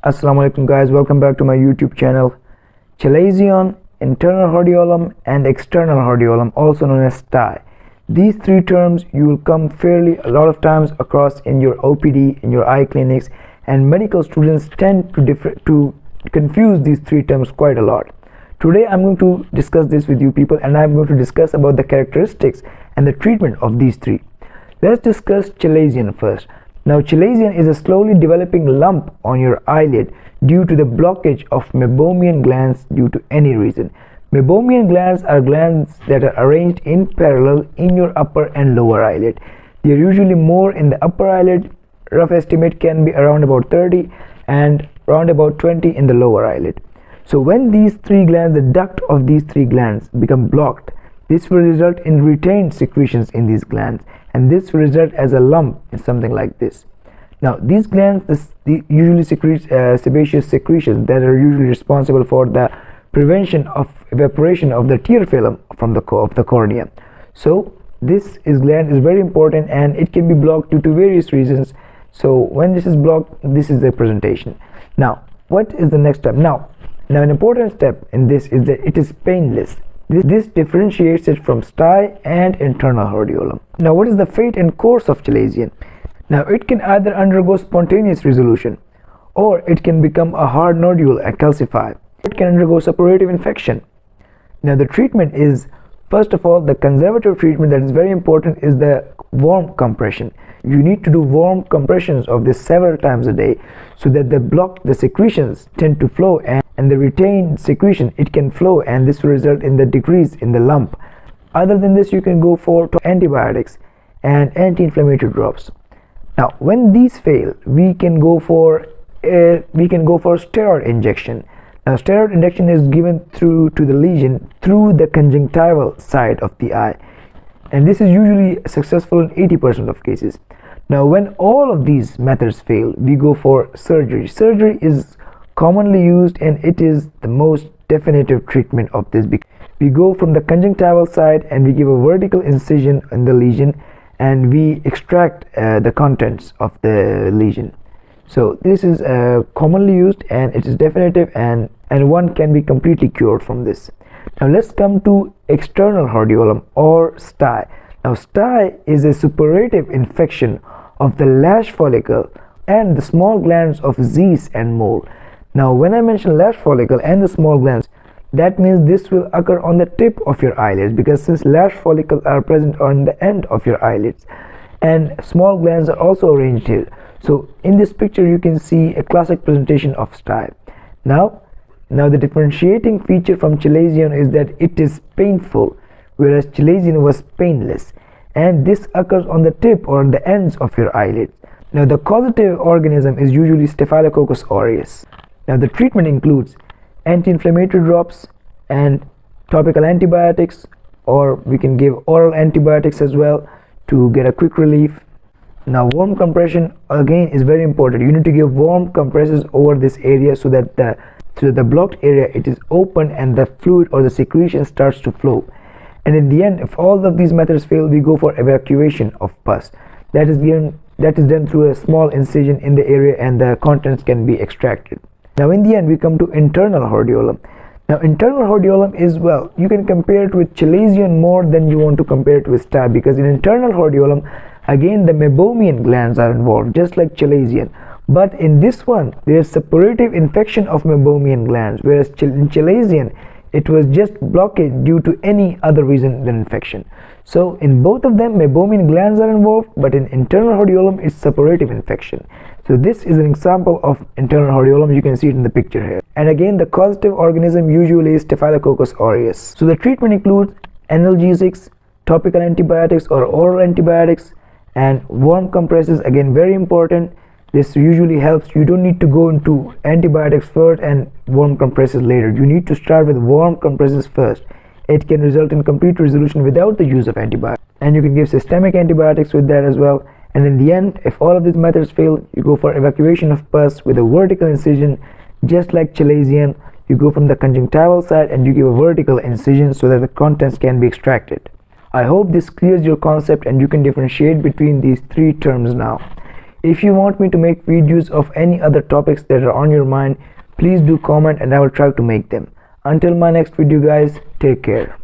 Assalamu alaikum guys, welcome back to my YouTube channel. Chalazion, internal hordeolum and external hordeolum, also known as Stye. These three terms you will come fairly a lot of times across in your OPD, in your eye clinics, and medical students tend to confuse these three terms quite a lot. Today I'm going to discuss this with you people, and I'm going to discuss about the characteristics and the treatment of these three. Let's discuss Chalazion first. Now, Chalazion is a slowly developing lump on your eyelid due to the blockage of meibomian glands due to any reason. Meibomian glands are glands that are arranged in parallel in your upper and lower eyelid. They are usually more in the upper eyelid. Rough estimate can be around about 30 and around about 20 in the lower eyelid. So when these three glands, the duct of these three glands become blocked, this will result in retained secretions in these glands, and this will result as a lump in something like this. Now these glands usually secrete sebaceous secretions that are usually responsible for the prevention of evaporation of the tear film from the cornea. So this gland is very important, and it can be blocked due to various reasons. So when this is blocked, this is the presentation. Now what is the next step? Now an important step in this is that it is painless. This differentiates it from Stye and internal hordeolum. Now what is the fate and course of Chalazion? Now it can either undergo spontaneous resolution, or it can become a hard nodule and calcify. It can undergo suppurative infection. Now the treatment is, first of all, the conservative treatment that is very important is the warm compression. You need to do warm compressions of this several times a day so that the secretions tend to flow, and the retained secretion, it can flow, and this will result in the decrease in the lump. Other than this, you can go for antibiotics and anti-inflammatory drops. Now when these fail, we can go for steroid injection. Now steroid injection is given to the lesion through the conjunctival side of the eye, and this is usually successful in 80% of cases. Now when all of these methods fail, we go for surgery. Surgery is commonly used, and it is the most definitive treatment of this. We go from the conjunctival side and we give a vertical incision in the lesion, and we extract the contents of the lesion. So this is commonly used, and it is definitive, and one can be completely cured from this. Now let's come to external hordeolum or Stye. Now Stye is a suppurative infection of the lash follicle and the small glands of Zeiss and mole. Now when I mention lash follicle and the small glands, that means this will occur on the tip of your eyelids, because since lash follicles are present on the end of your eyelids, and small glands are also arranged here. So in this picture you can see a classic presentation of Stye. Now the differentiating feature from Chalazion is that it is painful, whereas Chalazion was painless, and this occurs on the tip or on the ends of your eyelids. Now the causative organism is usually Staphylococcus aureus. Now the treatment includes anti-inflammatory drops and topical antibiotics, or we can give oral antibiotics as well to get a quick relief. Now warm compression again is very important. You need to give warm compresses over this area so that the blocked area, it is open and the fluid or the secretion starts to flow. And in the end, if all of these methods fail, we go for evacuation of pus. That is done through a small incision in the area, and the contents can be extracted. Now in the end, we come to internal hordeolum. Now internal hordeolum is, well, you can compare it with Chalazion more than you want to compare it with Stye, because in internal hordeolum, again the meibomian glands are involved, just like Chalazion. But in this one, there is suppurative infection of meibomian glands, whereas in Chalazion, it was just blockage due to any other reason than infection. So in both of them, meibomian glands are involved, but in internal hordeolum, it's suppurative infection. So this is an example of internal hordeolum. You can see it in the picture here. And again, the causative organism usually is Staphylococcus aureus. So the treatment includes analgesics, topical antibiotics or oral antibiotics, and warm compresses, again very important. This usually helps. You don't need to go into antibiotics first and warm compresses later. You need to start with warm compresses first. It can result in complete resolution without the use of antibiotics, and you can give systemic antibiotics with that as well. And in the end, if all of these methods fail, you go for evacuation of pus with a vertical incision, just like Chalazion. You go from the conjunctival side and you give a vertical incision so that the contents can be extracted. I hope this clears your concept and you can differentiate between these three terms now. If you want me to make videos of any other topics that are on your mind, please do comment and I will try to make them. Until my next video guys, take care.